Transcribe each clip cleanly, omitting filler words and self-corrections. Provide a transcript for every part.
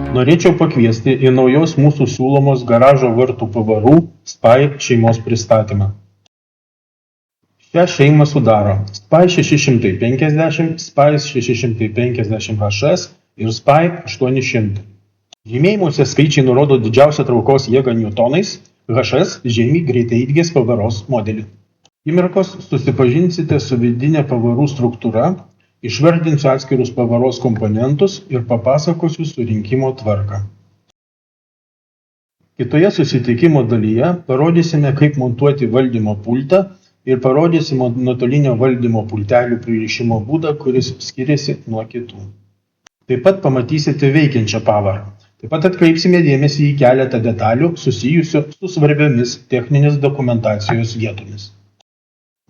Norėčiau pakviesti į naujos mūsų siūlomos garažo vartų pavarų SPY šeimos pristatymą. Šią šeimą sudaro SPY 650, SPY 650HS ir SPY 800. Žymėjimuose skaičiai nurodo didžiausią traukos jėgą newtonais, HS žymi greitaeigės pavaros modelį. Akimirkos susipažinsite su vidinė pavarų struktūra, išvardinsiu atskirus pavaros komponentus ir papasakosiu surinkimo tvarką. Kitoje susitikimo dalyje parodysime, kaip montuoti valdymo pultą ir parodysime nuotolinio valdymo pultelių pririšimo būdą, kuris skiriasi nuo kitų. Taip pat pamatysite veikiančią pavarą. Taip pat atkreipsime dėmesį į keletą detalių susijusių su svarbiomis techninės dokumentacijos vietomis.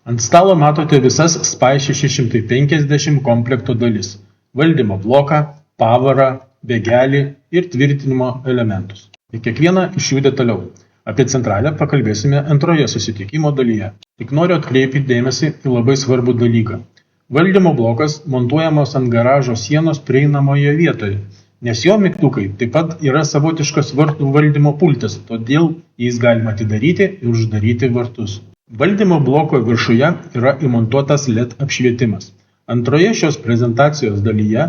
Ant stalo matote visas SPY 650 komplekto dalis – valdymo bloką, pavarą, bėgelį ir tvirtinimo elementus. Į kiekvieną iš jų detaliau. Apie centralę pakalbėsime antroje susitikimo dalyje. Tik noriu atkreipti dėmesį į labai svarbų dalyką. Valdymo blokas montuojamos ant garažo sienos prieinamoje vietoje, nes jo mygtukai taip pat yra savotiškas vartų valdymo pultas, todėl jais galima atidaryti ir uždaryti vartus. Valdymo bloko viršuje yra įmontuotas LED apšvietimas. Antroje šios prezentacijos dalyje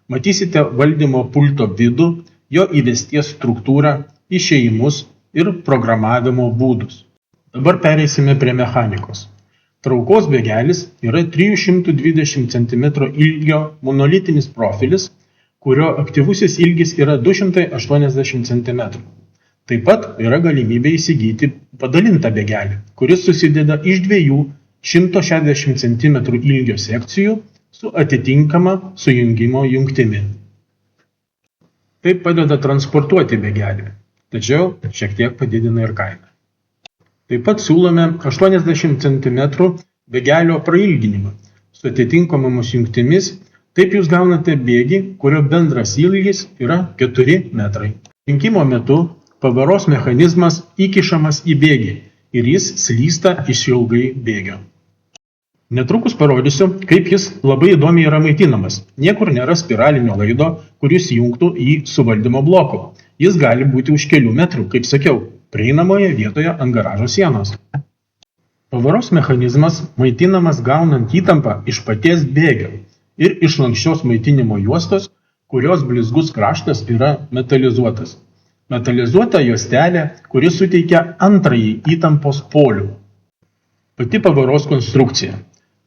matysite valdymo pulto vidų, jo įvesties struktūrą, išėjimus ir programavimo būdus. Dabar pereisime prie mechanikos. Traukos bėgelis yra 320 cm ilgio monolitinis profilis, kurio aktyvusis ilgis yra 280 cm. Taip pat yra galimybė įsigyti padalintą bėgelį, kuris susideda iš dviejų 160 cm ilgio sekcijų su atitinkama sujungimo jungtimi. Tai padeda transportuoti bėgelį, tačiau šiek tiek padidina ir kainą. Taip pat siūlome 80 cm bėgelio prailginimą su atitinkamomis jungtimis, taip jūs gaunate bėgį, kurio bendras ilgis yra 4 metrai. Rinkimo metu pavaros mechanizmas įkišamas į bėgį ir jis slysta išilgai bėgio. Netrukus parodysiu, kaip jis labai įdomiai yra maitinamas. Niekur nėra spiralinio laido, kuris jungtų į suvaldymo bloku. Jis gali būti už kelių metrų, kaip sakiau, prieinamoje vietoje ant garažo sienos. Pavaros mechanizmas maitinamas gaunant įtampą iš paties bėgio ir iš lanksčios maitinimo juostos, kurios blizgus kraštas yra metalizuotas. Metalizuota juostelė, kuri suteikia antrąjį įtampos polių. Pati pavaros konstrukcija.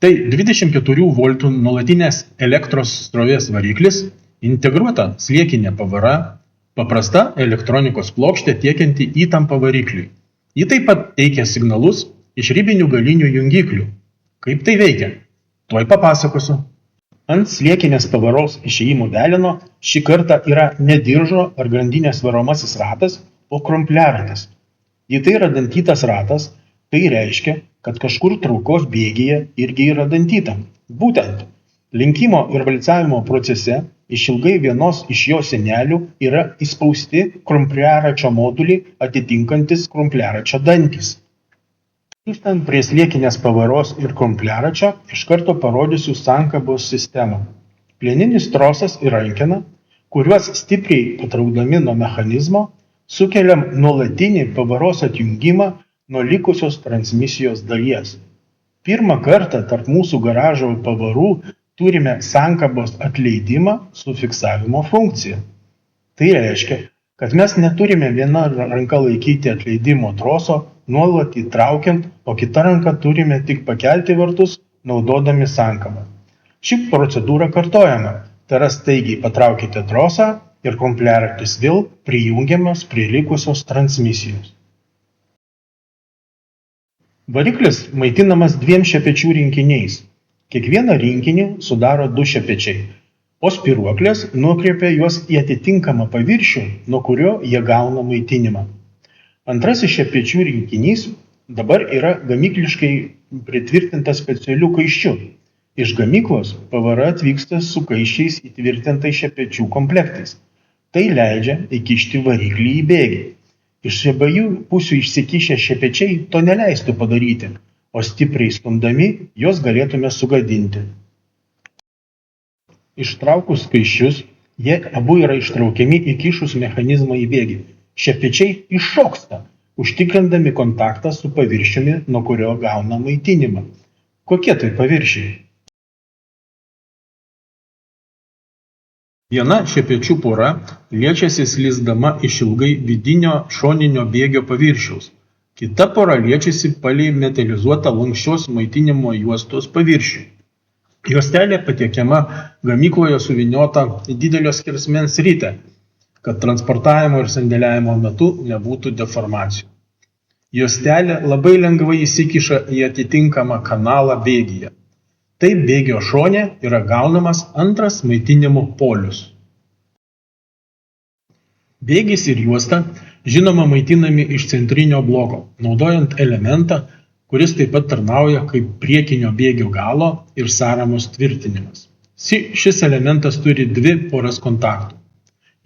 Tai 24 voltų nuolatinės elektros srovės variklis, integruota slėkinė pavara, paprasta elektronikos plokštė tiekianti įtampą varikliui. Ji taip pat teikia signalus iš ribinių galinių jungiklių. Kaip tai veikia? Tuoj papasakosiu. Ant slėkinės pavaros išėjimų velino šį kartą yra ne diržo ar grandinės varomasis ratas, o krumpliaratis. Jei tai yra dantytas ratas, tai reiškia, kad kažkur traukos bėgyje irgi yra dantyta. Būtent, linkimo ir valcavimo procese išilgai vienos iš jo sienelių yra įspausti krumpliaračio moduliai atitinkantis krumpliaračio dantys. Grįžtant prie slėkinės pavaros ir krumpliaračio, iš karto parodysiu sankabos sistemą. Plieninis trosas ir rankena, kuriuos stipriai patraukdami nuo mechanizmo, sukeliam nuolatinį pavaros atjungimą nuo likusios transmisijos dalies. Pirmą kartą tarp mūsų garažo pavarų turime sankabos atleidimą su fiksavimo funkcija. Tai reiškia, kad mes neturime viena ranka laikyti atleidimo troso, nuolat įtraukiant, o kita ranka turime tik pakelti vartus, naudodami sankabą. Ši procedūra kartojama, tai yra staigiai patraukite trosą ir krumpliaratis vėl prijungiamas prie likusios transmisijos. Variklis maitinamas 2 šepečių rinkiniais. Kiekvieną rinkinį sudaro 2 šepečiai, o spyruoklės nukreipia juos į atitinkamą paviršių, nuo kurio jie gauna maitinimą. Antrasis šepečių rinkinys dabar yra gamykliškai pritvirtintas specialiu kaiščiu. Iš gamyklos pavara atvyksta su kaiščiais įtvirtintais šepečių komplektais. Tai leidžia įkišti variklį į bėgį. Iš abiejų pusių išsikišę šepečiai to neleistų padaryti, o stipriai stumdami juos galėtume sugadinti. Ištraukus kaiščius, Jie abu yra ištraukiami įkišus mechanizmą į bėgį. Šie pečiai iššoksta, užtikrindami kontaktą su paviršiumi, nuo kurio gauna maitinimą. Kokie tai paviršiai? Viena šepečių pora liečiasi slysdama iš ilgai vidinio šoninio bėgio paviršiaus. Kita pora liečiasi palei metalizuotą lanksčios maitinimo juostos paviršių. Juostelė patiekiama gamykloje suvyniota didelio skersmens rite, kad transportavimo ir sandėliavimo metu nebūtų deformacijų. Juostelė labai lengvai įsikiša į atitinkamą kanalą bėgyje. Taip bėgio šone yra gaunamas antras maitinimo polius. Bėgis ir juosta žinoma maitinami iš centrinio bloko, naudojant elementą, kuris taip pat tarnauja kaip priekinio bėgio galo ir sąramos tvirtinimas. Šis elementas turi dvi poras kontaktų.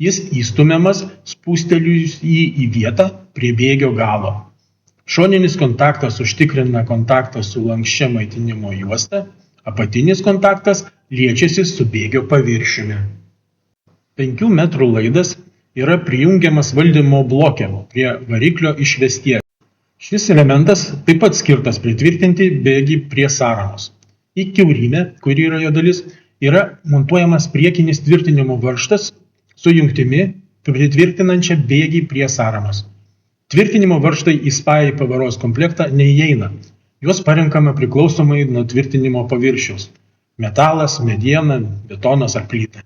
Jis įstumiamas spūstelius jį į vietą prie bėgio galo. Šoninis kontaktas užtikrina kontaktą su lanksčia maitinimo juosta, apatinis kontaktas liečiasi su bėgio paviršiumi. 5 metrų laidas yra prijungiamas valdymo bloke prie variklio išvesties. Šis elementas taip pat skirtas pritvirtinti bėgį prie sąramos. Į kiaurymę, kuri yra jo dalis, yra montuojamas priekinis tvirtinimo varžtas su jungtimi pritvirtinančia bėgį prie sąramos. Tvirtinimo varžtai į SPAI pavaros komplektą neįeina. Juos parenkama priklausomai nuo tvirtinimo paviršiaus – metalas, mediena, betonas ar plyta.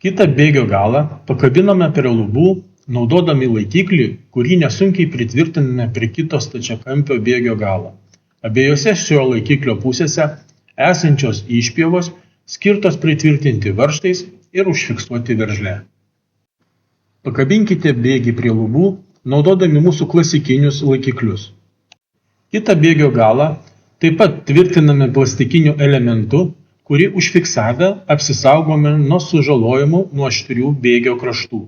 Kitą bėgio galą pakabiname prie lubų, naudodami laikiklį, kurį nesunkiai pritvirtiname prie kito stačiakampio bėgio galo. Abiejose šio laikiklio pusėse esančios išpjovos skirtos pritvirtinti varžtais ir užfiksuoti veržlę. Pakabinkite bėgį prie lubų, naudodami mūsų klasikinius laikiklius. Kitą bėgio galą taip pat tvirtiname plastikiniu elementu, kurį užfiksavę apsisaugome nuo sužalojimų nuo aštrių bėgio kraštų.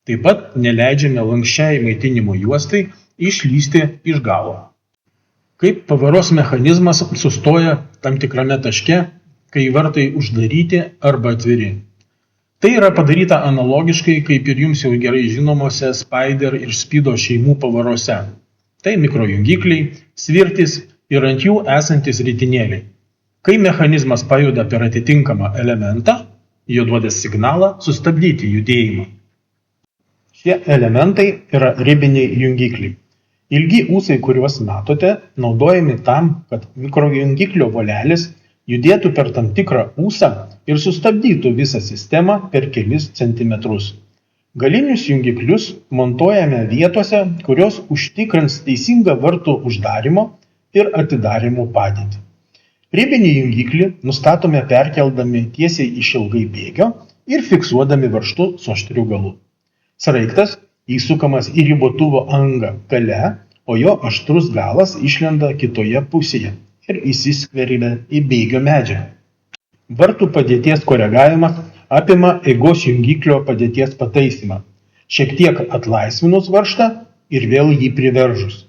Taip pat neleidžiame lanksčiai maitinimo juostai išlįsti iš galo. Kaip pavaros mechanizmas sustoja tam tikrame taške, kai vartai uždaryti arba atviri. Tai yra padaryta analogiškai, kaip ir jums jau gerai žinomose Spider ir Speedo šeimų pavarose. Tai mikrojungikliai, svirtys ir ant jų esantis ritinėliai. Kai mechanizmas pajuda per atitinkamą elementą, jo duoda signalą sustabdyti judėjimą. Šie elementai yra ribiniai jungikliai. Ilgi ūsai, kuriuos matote, naudojami tam, kad mikrojungiklio volelis judėtų per tam tikrą ūsą ir sustabdytų visą sistemą per kelis centimetrus. Galinius jungiklius montuojame vietose, kurios užtikrins teisingą vartų uždarimo ir atidarimo padėtį. Ribinį jungiklį nustatome perkeldami tiesiai iš ilgai bėgio ir fiksuodami varžtu su aštriu galu. Sraigtas įsukamas į ribotuvo angą gale, o jo aštrus galas išlenda kitoje pusėje ir įsiskveria į bėgio medžiagą. Vartų padėties koregavimas apima eigos jungiklio padėties pataisymą, šiek tiek atlaisvinus varžtą ir vėl jį priveržus.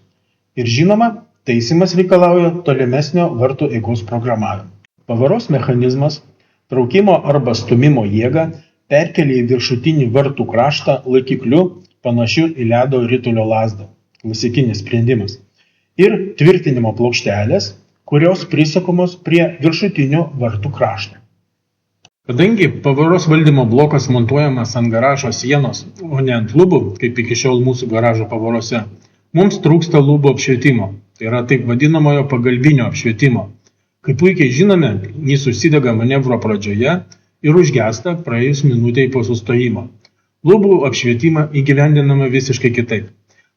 Ir žinoma, taisymas reikalauja tolimesnio vartų eigos programavimo. Pavaros mechanizmas traukimo arba stumimo jėgą perkelia į viršutinį vartų kraštą laikikliu panašiu į ledo ritulio lazdą, klasikinis sprendimas, ir tvirtinimo plokštelės, kurios prisukamos prie viršutinio vartų krašto. Kadangi pavaros valdymo blokas montuojamas ant garažo sienos, o ne ant lubų, kaip iki šiol mūsų garažo pavarose, mums trūksta lubų apšvietimo. Tai yra taip vadinamojo pagalbinio apšvietimo. Kaip puikiai žinome, jis užsidega manevro pradžioje ir užgęsta praėjus minutei po sustojimo. Lubų apšvietimą įgyvendinama visiškai kitaip.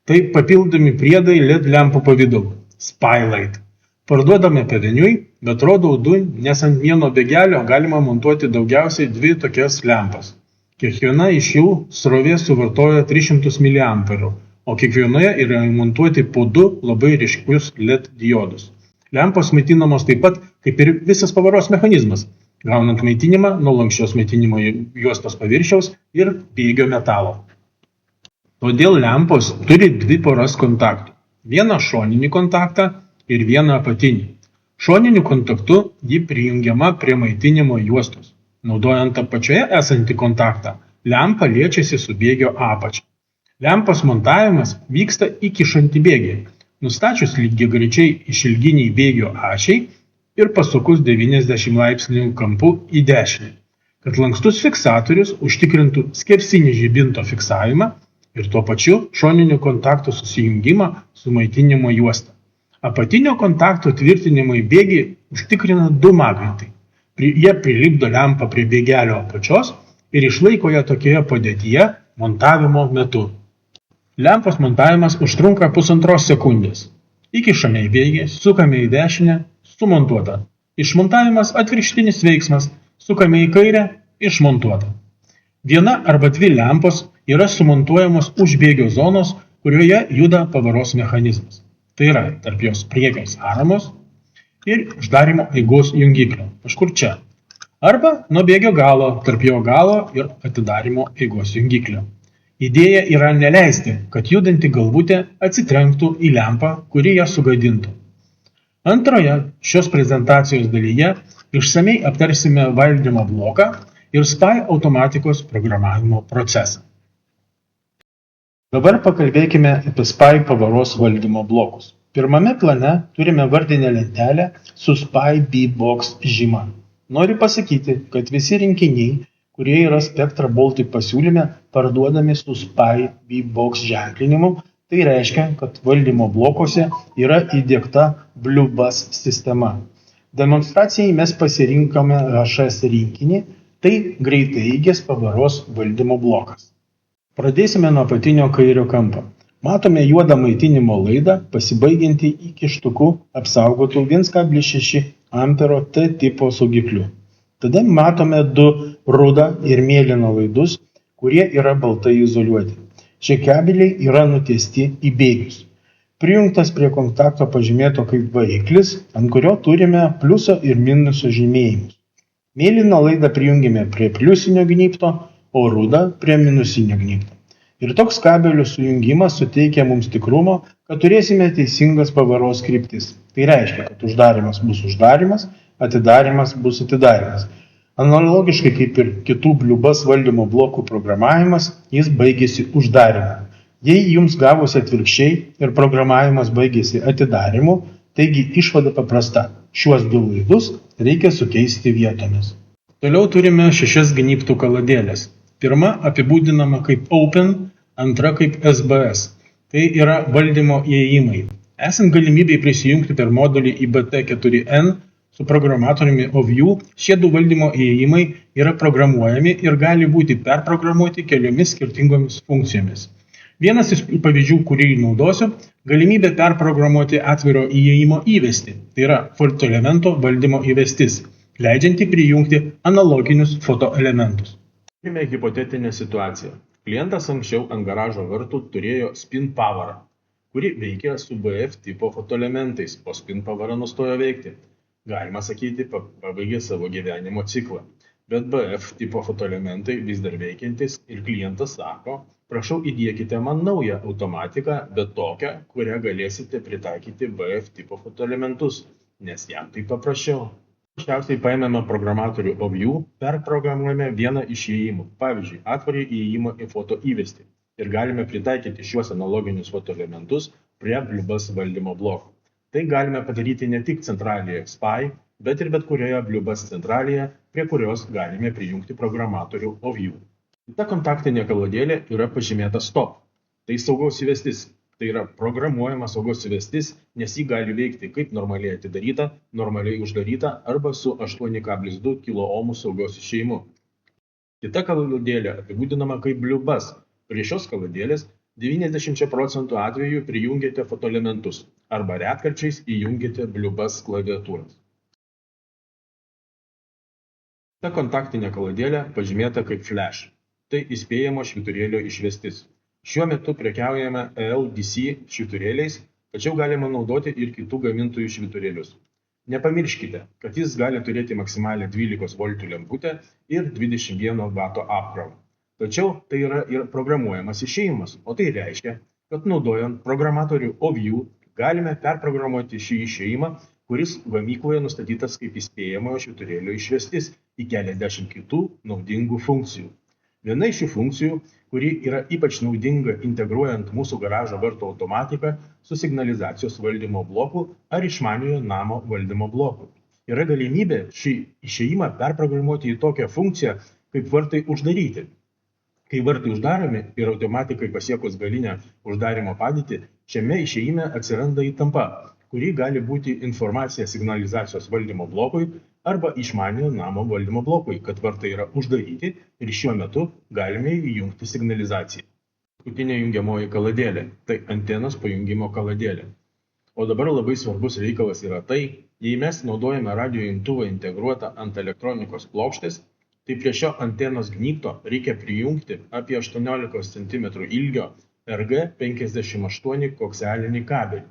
Tai papildomi priedai LED lempų pavidalu – Spylight. Parduodame pavieniui, bet rodau du, nes ant vieno bėgelio galima montuoti daugiausiai 2 tokias lempas. Kiekviena iš jų srovė suvartoja 300 mA. O kiekvienoje yra montuoti po 2 labai ryškius LED diodus. Lempos maitinamos taip pat, kaip ir visas pavaros mechanizmas, gaunant maitinimą nuo lanksčios maitinimo juostos paviršiaus ir bėgio metalo. Todėl lempos turi 2 poras kontaktų. Vieną šoninį kontaktą ir vieną apatinį. Šoniniu kontaktu ji prijungiama prie maitinimo juostos. Naudojant apačioje esantį kontaktą, lempa liečiasi su bėgio apačia. Lempos montavimas vyksta įkišant į bėgį, nustačius lygiagrečiai išilginiai bėgio ašiai ir pasukus 90 laipsnių kampu į dešinę, kad lankstus fiksatorius užtikrintų skersinį žibinto fiksavimą ir tuo pačiu šoninių kontaktų susijungimą su maitinimo juosta. Apatinio kontakto tvirtinimą į bėgį užtikrina du magnetai. Jie prilipdo lempą prie bėgelio apačios ir išlaiko ją tokioje padėtyje montavimo metu. Lempos montavimas užtrunka 1,5 sekundės. Įkišame į bėgį, sukame į dešinę, sumontuota. Išmontavimas atvirkštinis veiksmas, sukame į kairę, išmontuota. Viena arba dvi lempos yra sumontuojamos už bėgio zonos, kurioje juda pavaros mechanizmas. Tai yra tarp jos priekio sąramos ir uždarimo eigos jungiklio, kažkur čia. Arba nuo bėgio galo, tarp jo galo ir atidarimo eigos jungiklio. Idėja yra neleisti, kad judanti galvutė atsitrenktų į lempą, kuri ją sugadintų. Antroje šios prezentacijos dalyje išsamei aptarsime valdymo bloką ir SPY automatikos programavimo procesą. Dabar pakalbėkime apie SPY pavaros valdymo blokus. Pirmame plane turime vardinę lentelę su SPY B-Box žyma. Noriu pasakyti, kad visi rinkiniai, kurie yra Spectra Baltic pasiūlyme, parduodami su SPY B-Box ženklinimu, tai reiškia, kad valdymo blokuose yra įdiegta Blue Bus sistema. Demonstracijai mes pasirinkome HS rinkinį, tai greitaeigės pavaros valdymo blokas. Pradėsime nuo apatinio kairio kampo. Matome juodą maitinimo laidą, pasibaigiantį įkištuku apsaugotų 1,6 ampero T tipo saugikliu. Tada matome du rudą ir mėlyną laidus, kurie yra baltai izoliuoti. Šie kabeliai yra nutiesti į bėgius. Prijungtas prie kontakto pažymėto kaip variklis, ant kurio turime pliuso ir minuso žymėjimus. Mėlyną laidą prijungėme prie pliusinio gnybto, o rudą prie minusinio gnybto. Ir toks kabelių sujungimas suteikia mums tikrumo, kad turėsime teisingas pavaros kryptis. Tai reiškia, kad uždarimas bus uždarimas, atidarimas bus atidarimas. Analogiškai kaip ir kitų Blue Bus valdymo blokų programavimas, jis baigėsi uždarimu. Jei jums gavosi atvirkščiai ir programavimas baigėsi atidarimu, taigi išvada paprasta. Šiuos du laidus reikia sukeisti vietomis. Toliau turime 6 gnybtų kaladėlės. Pirma apibūdinama kaip Open, antra kaip SBS. Tai yra valdymo įėjimai. Esant galimybei prisijungti per modulį IBT4N su programatoriumi OView, šie du valdymo įėjimai yra programuojami ir gali būti perprogramuoti keliomis skirtingomis funkcijomis. Vienas iš pavyzdžių, kurį naudosiu, galimybė perprogramuoti atviro įėjimo įvestį. Tai yra fotoelemento valdymo įvestis, leidžianti prijungti analoginius fotoelementus. Turime hipotetinę situaciją. Klientas anksčiau ant garažo vartų turėjo spin pavarą, kuri veikia su BF tipo fotoelementais, o spin pavara nustojo veikti. Galima sakyti, pabaigė savo gyvenimo ciklą. Bet BF tipo fotoelementai vis dar veikiantis ir klientas sako, prašau įdiekite man naują automatiką, bet tokią, kurią galėsite pritaikyti BF tipo fotoelementus, nes jam tai paprasčiau. Paprasčiausiai paėmėme programatorių OView, perprogramuojame vieną iš įėjimų, pavyzdžiui, atvarį įėjimą į foto įvestį ir galime pritaikyti šiuos analoginius fotoelementus prie Blue Bus valdymo bloko. Tai galime padaryti ne tik centralėje SPY, bet ir bet kurioje Blue Bus centralėje, prie kurios galime prijungti programatorių OView. Kita kontaktinė kaladėlė yra pažymėta Stop. Tai saugos įvestis. Tai yra programuojama saugos įvestis, nes ji gali veikti kaip normaliai atidaryta, normaliai uždaryta arba su 8,2 kOhm saugos išėjimu. Kita kaladėlė apibūdinama kaip Blue Bus. Prie šios kaladėlės 90% atvejų prijungiate fotoelementus arba retkarčiais įjungiate Blue Bus klaviatūras. Ta kontaktinė kaladėlė pažymėta kaip Flash. Tai įspėjamo švyturėlio išvestis. Šiuo metu prekiaujame LDC švyturėliais, tačiau galima naudoti ir kitų gamintojų švyturėlius. Nepamirškite, kad jis gali turėti maksimalią 12 V lemputę ir 21 W apkrovą. Tačiau tai yra ir programuojamas išėjimas, o tai reiškia, kad naudojant programatorių OView galime perprogramuoti šį išėjimą, kuris gamykloje nustatytas kaip įspėjamojo švyturėlio išvestis į keliasdešimt kitų naudingų funkcijų. Viena iš šių funkcijų, kuri yra ypač naudinga integruojant mūsų garažo vartų automatiką su signalizacijos valdymo bloku ar išmaniojo namo valdymo bloku. Yra galimybė šį išėjimą perprogramuoti į tokią funkciją, kaip vartai uždaryti. Kai vartai uždaromi ir automatikai pasiekus galinę uždarimo padėtį, šiame išėjime atsiranda įtampa, kuri gali būti informacija signalizacijos valdymo blokui arba išmaniojo namo valdymo blokui, kad vartai yra uždaryti ir šiuo metu galime įjungti signalizaciją. Paskutinė jungiamoji kaladėlė – tai antenos pajungimo kaladėlė. O dabar labai svarbus reikalas yra tai, jei mes naudojame radio imtuvą integruotą ant elektronikos plokštės, tai prie šio antenos gnybto reikia prijungti apie 18 cm ilgio RG58 kokselinį kabelį.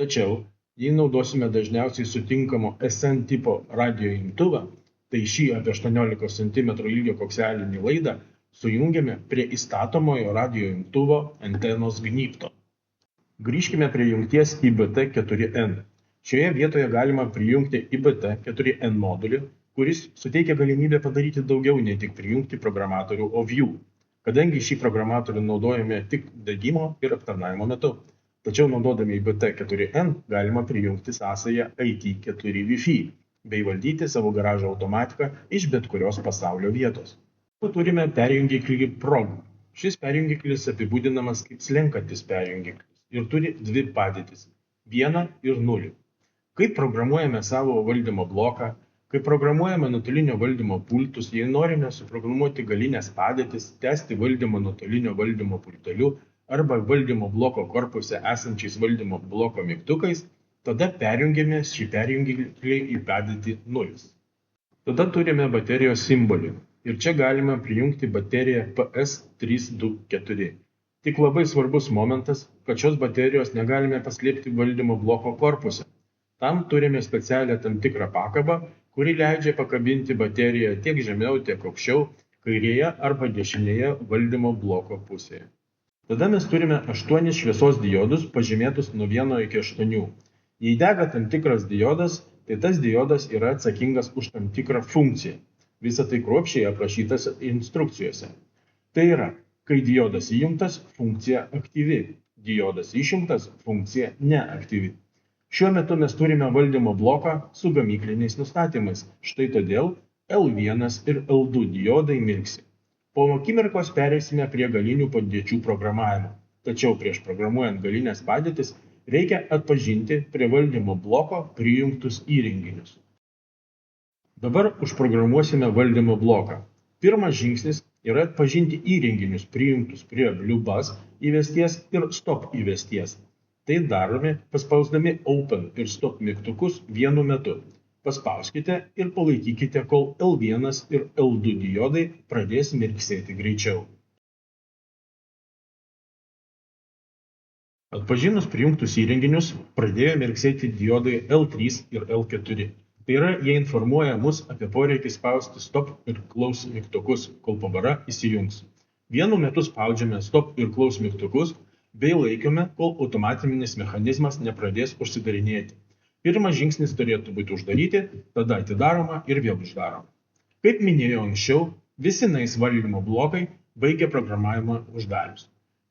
Tačiau, jei naudosime dažniausiai sutinkamo SN tipo radio imtuvą, tai šį apie 18 cm ilgio kokselinį laidą sujungiame prie įstatomojo radio imtuvo antenos gnybto. Grįžkime prie jungties IBT4N. Šioje vietoje galima prijungti IBT4N modulį, kuris suteikia galimybę padaryti daugiau nei tik prijungti programatorių OView, kadangi šį programatorių naudojame tik degimo ir aptarnavimo metu. Tačiau naudodami IBT4N galima prijungti sąsają IT4 Wi-Fi bei valdyti savo garažo automatiką iš bet kurios pasaulio vietos. Turime perjungiklį PROG. Šis perjungiklis apibūdinamas kaip slenkantis perjungiklis ir turi dvi padėtis – 1 ir 0. Kaip programuojame savo valdymo bloką, kai programuojame nuotolinio valdymo pultus, jei norime suprogramuoti galinės padėtis, tęsti valdymą nuotolinio valdymo pulteliu arba valdymo bloko korpuse esančiais valdymo bloko mygtukais, tada perjungiame šį perjungiklį į padėtį 0. Tada turime baterijos simbolį ir čia galime prijungti bateriją PS324. Tik labai svarbus momentas, kad šios baterijos negalime paslėpti valdymo bloko korpuse. Tam turime specialią tam tikrą pakabą, kuri leidžia pakabinti bateriją tiek žemiau, tiek aukščiau, kairėje arba dešinėje valdymo bloko pusėje. Tada mes turime 8 šviesos diodus pažymėtus nuo 1 iki 8. Jei dega tam tikras diodas, tai tas diodas yra atsakingas už tam tikrą funkciją. Visa tai kruopščiai aprašytas instrukcijose. Tai yra, kai diodas įjungtas, funkcija aktyvi, diodas išjungtas, funkcija neaktyvi. Šiuo metu mes turime valdymo bloką su gamykliniais nustatymais, štai todėl L1 ir L2 diodai mirksi. Po akimirkos pereisime prie galinių padėčių programavimo, tačiau prieš programuojant galinės padėtis reikia atpažinti prie valdymo bloko prijungtus įrenginius. Dabar užprogramuosime valdymo bloką. Pirmas žingsnis yra atpažinti įrenginius prijungtus prie Blue Bus įvesties ir Stop įvesties. Tai darome paspausdami Open ir Stop mygtukus vienu metu. Paspauskite ir palaikykite, kol L1 ir L2 diodai pradės mirksėti greičiau. Atpažinus prijungtus įrenginius, pradėjo mirksėti diodai L3 ir L4. Tai yra, jie informuoja mus apie poreikį spausti Stop ir Close mygtukus, kol pabara įsijungs. Vienu metu spaudžiame Stop ir Close mygtukus, bei laikome, kol automatinis mechanizmas nepradės užsidarinėti. Pirmas žingsnis turėtų būti uždaryti, tada atidaroma ir vėl uždaroma. Kaip minėjau anksčiau, visi NAIS valdymo blokai baigia programavimą uždarius.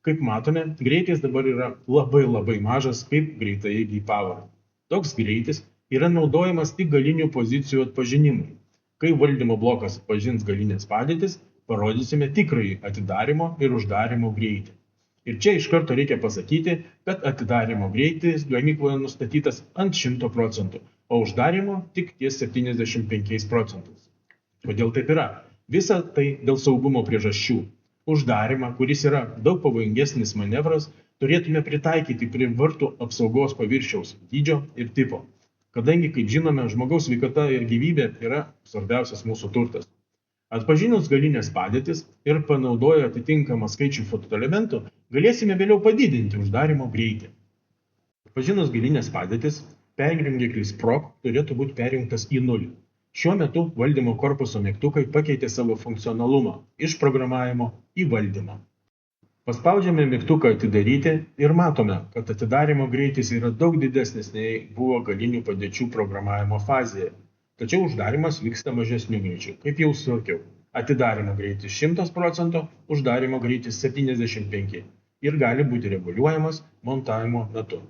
Kaip matome, greitis dabar yra labai mažas kaip greitaeigiai power. Toks greitis yra naudojamas tik galinių pozicijų atpažinimui. Kai valdymo blokas atpažins galinės padėtis, parodysime tikrąjį atidarimo ir uždarimo greitį. Ir čia iš karto reikia pasakyti, kad atidarimo greitis gamykloje nustatytas ant 100%, o uždarimo tik ties 75%. Kodėl taip yra? Visa tai dėl saugumo priežasčių. Uždarimą, kuris yra daug pavojingesnis manevras, turėtume pritaikyti prie vartų apsaugos paviršiaus dydžio ir tipo. Kadangi, kaip žinome, žmogaus sveikata ir gyvybė yra svarbiausias mūsų turtas. Atpažinus galinės padėtis ir panaudoję atitinkamą skaičių fotoelementų, galėsime vėliau padidinti uždarimo greitį. Atpažinus galinės padėtis, perjungiklis PROG turėtų būti perjungtas į 0. Šiuo metu valdymo korpuso mygtukai pakeitė savo funkcionalumą iš programavimo į valdymą. Paspaudžiame mygtuką atidaryti ir matome, kad atidarimo greitis yra daug didesnis nei buvo galinių padėčių programavimo fazėje. tačiau uždarimas vyksta mažesniu greičiu. Kaip jau sakiau, atidarimo greitis 100%, uždarimo greitis 75% ir gali būti reguliuojamas montavimo metu.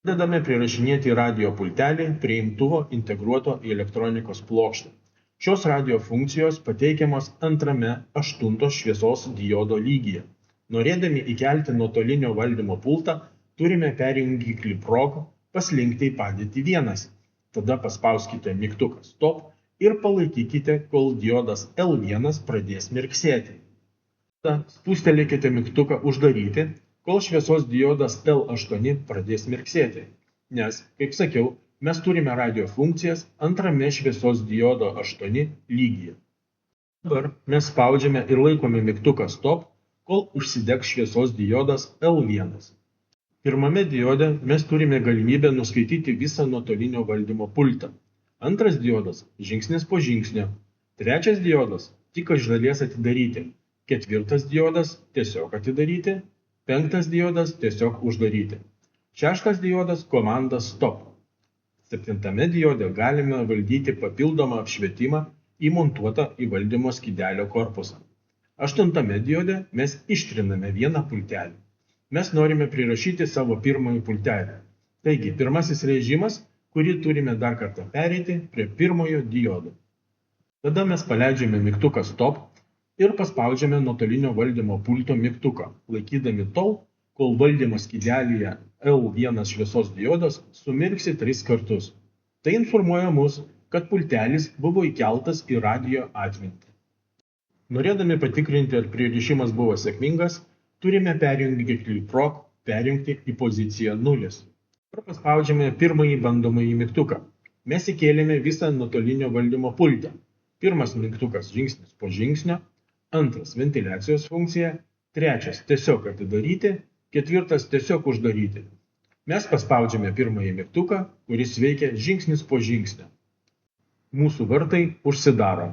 Pradedame prirašinėti radijo pultelį prie imtuvo integruoto į elektronikos plokštę. Šios radijo funkcijos pateikiamos antrame 8 šviesos diodo lygyje. Norėdami įkelti nuotolinio valdymo pultą, turime perjungiklį PROG paslinkti į padėtį 1. Tada paspauskite mygtuką Stop ir palaikykite, kol diodas L1 pradės mirksėti. Tada spustelėkite mygtuką Uždaryti, kol šviesos diodas L8 pradės mirksėti. Nes, kaip sakiau, mes turime radio funkcijas antrame šviesos diodo 8 lygyje. Dabar mes spaudžiame ir laikome mygtuką Stop, kol užsidegs šviesos diodas L1. Pirmame diode mes turime galimybę nuskaityti visą nuotolinio valdymo pultą. Antras diodas – žingsnis po žingsnio. Trečias diodas – tik iš dalies atidaryti. Ketvirtas diodas – tiesiog atidaryti. Penktas diodas – tiesiog uždaryti. Šeštas diodas – komanda Stop. Septintame diode galime valdyti papildomą apšvietimą įmontuotą į valdymo skydelio korpusą. Aštuntame diode mes ištriname vieną pultelį. Mes norime prirašyti savo pirmąjį pultelį. Taigi, pirmasis režimas, kurį turime dar kartą pereiti prie pirmojo diodo. Tada mes paleidžiame mygtuką Stop ir paspaudžiame nuotolinio valdymo pulto mygtuką, laikydami tol, kol valdymo skydelyje L1 šviesos diodas sumirksi 3 kartus. Tai informuoja mus, kad pultelis buvo įkeltas į radijo atmintį. Norėdami patikrinti, ar pririšimas buvo sėkmingas, turime perjungiklį PROG perjungti į poziciją 0. Dabar paspaudžiame pirmąjį bandomąjį mygtuką. Mes įkėlėme visą nuotolinio valdymo pultą. Pirmas mygtukas žingsnis po žingsnio, antras ventiliacijos funkcija, trečias tiesiog atidaryti, ketvirtas tiesiog uždaryti. Mes paspaudžiame pirmąjį mygtuką, kuris veikia žingsnis po žingsnio. Mūsų vartai užsidaro.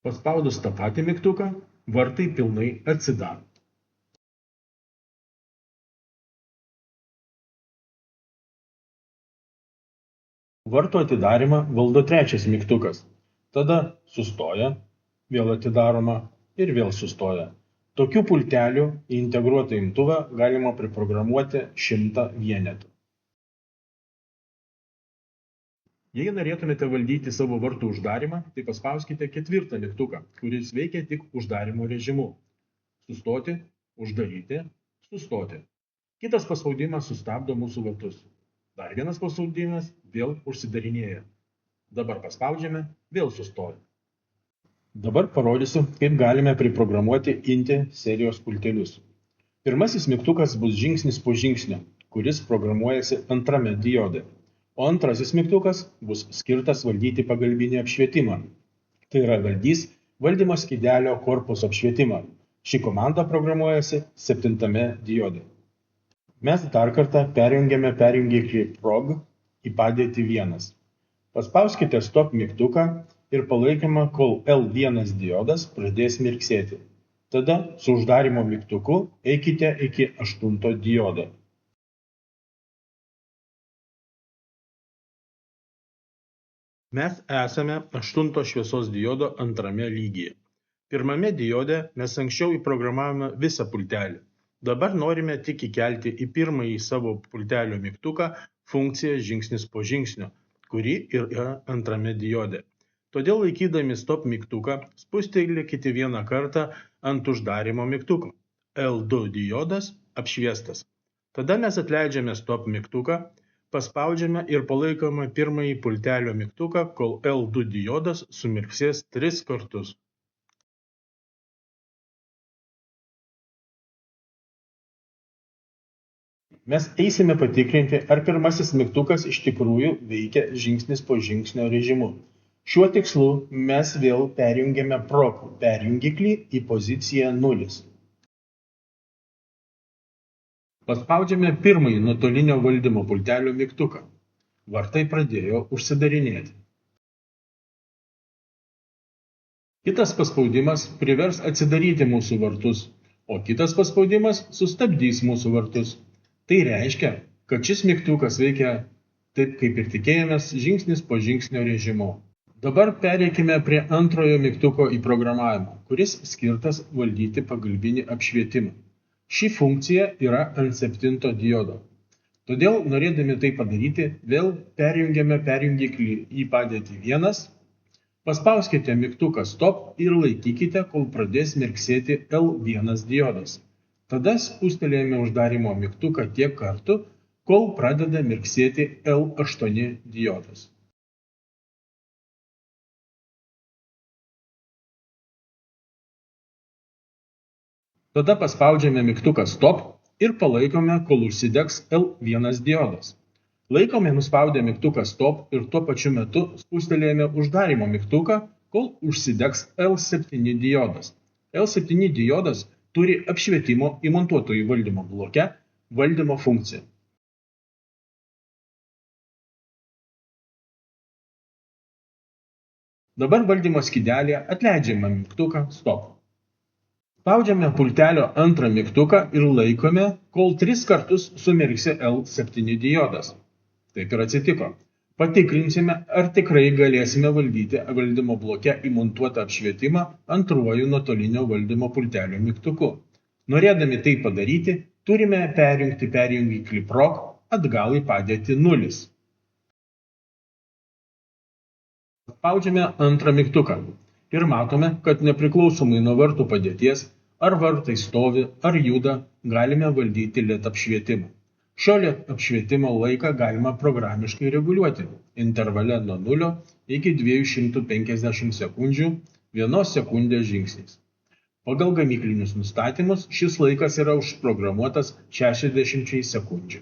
Paspaudus tą patį mygtuką, vartai pilnai atsidaro. Vartų atidarimą valdo trečias mygtukas. Tada sustoja, vėl atidaroma ir vėl sustoja. Tokių pultelių į integruotą imtuvą galima priprogramuoti 100 vienetų. Jei norėtumėte valdyti savo vartų uždarimą, tai paspauskite ketvirtą mygtuką, kuris veikia tik uždarimo režimu. Sustoti, uždaryti, sustoti. Kitas paspaudimas sustabdo mūsų vartus. Dar vienas paspaudimas vėl užsidarinėja. Dabar paspaudžiame, vėl sustoja. Dabar parodysiu, kaip galime priprogramuoti INTI serijos pultelius. Pirmasis mygtukas bus žingsnis po žingsnio, kuris programuojasi antrame diode. O antrasis mygtukas bus skirtas valdyti pagalbinį apšvietimą. Tai yra valdys valdymo skydelio korpuso apšvietimą. Ši komanda programuojasi 7 diode. Mes dar kartą perjungiame perjungiklį PROG į padėtį 1. Paspauskite Stop mygtuką ir palaikymą, kol L1 diodas pradės mirksėti. Tada su uždarimo mygtuku eikite iki 8 diodo. Mes esame 8 šviesos diodo antrame lygyje. Pirmame diode mes anksčiau įprogramavome visą pultelį. Dabar norime tik įkelti į pirmąjį savo pultelio mygtuką funkciją žingsnis po žingsnio, kuri yra antrame diode. Todėl laikydami Stop mygtuką spustelėkite vieną kartą ant uždarimo mygtuko. L2 diodas apšviestas. Tada mes atleidžiame Stop mygtuką, paspaudžiame ir palaikome pirmąjį pultelio mygtuką, kol L2 diodas sumirksės 3 kartus. Mes eisime patikrinti, ar pirmasis mygtukas iš tikrųjų veikia žingsnis po žingsnio režimu. Šiuo tikslu mes vėl perjungiame PROG perjungiklį į poziciją 0. Paspaudžiame pirmąjį nuotolinio valdymo pultelio mygtuką. Vartai pradėjo užsidarinėti. Kitas paspaudimas privers atsidaryti mūsų vartus, o kitas paspaudimas sustabdys mūsų vartus. Tai reiškia, kad šis mygtukas veikia taip, kaip ir tikėjomės, žingsnis po žingsnio režimu. Dabar pereikime prie antrojo mygtuko įprogramavimo, kuris skirtas valdyti pagalbinį apšvietimą. Ši funkcija yra ant 7 diodo. Todėl, norėdami tai padaryti, vėl perjungiame perjungiklį į padėtį 1, paspauskite mygtuką Stop ir laikykite, kol pradės mirksėti L1 diodas. Tada spustelėjame uždarimo mygtuką tiek kartų, kol pradeda mirksėti L8 diodas. Tada paspaudžiame mygtuką Stop ir palaikome, kol užsidegs L1 diodas. Laikome nuspaudę mygtuką Stop ir tuo pačiu metu spustelėjame uždarimo mygtuką, kol užsidegs L7 diodas. L7 diodas turi apšvietimo įmontuoto į valdymo bloke valdymo funkciją. Dabar valdymo skydelėje atleidžiame mygtuką Stop. Spaudžiame pultelio antrą mygtuką ir laikome, kol 3 kartus sumirksi L7 diodas. Taip ir atsitiko. Patikrinsime, ar tikrai galėsime valdyti valdymo bloke įmontuotą apšvietimą antruoju nuotolinio valdymo pultelio mygtuku. Norėdami tai padaryti, turime perjungti perjungiklį PROG atgal į padėtį 0. Spaudžiame antrą mygtuką ir matome, kad nepriklausomai nuo vartų padėties, ar vartai stovi, ar juda, galime valdyti LED apšvietimą. Šio LED apšvietimo laiką galima programiškai reguliuoti intervale nuo 0 iki 250 sekundžių 1 sekundės žingsniais. Pagal gamyklinius nustatymus šis laikas yra užprogramuotas 60 sekundžių.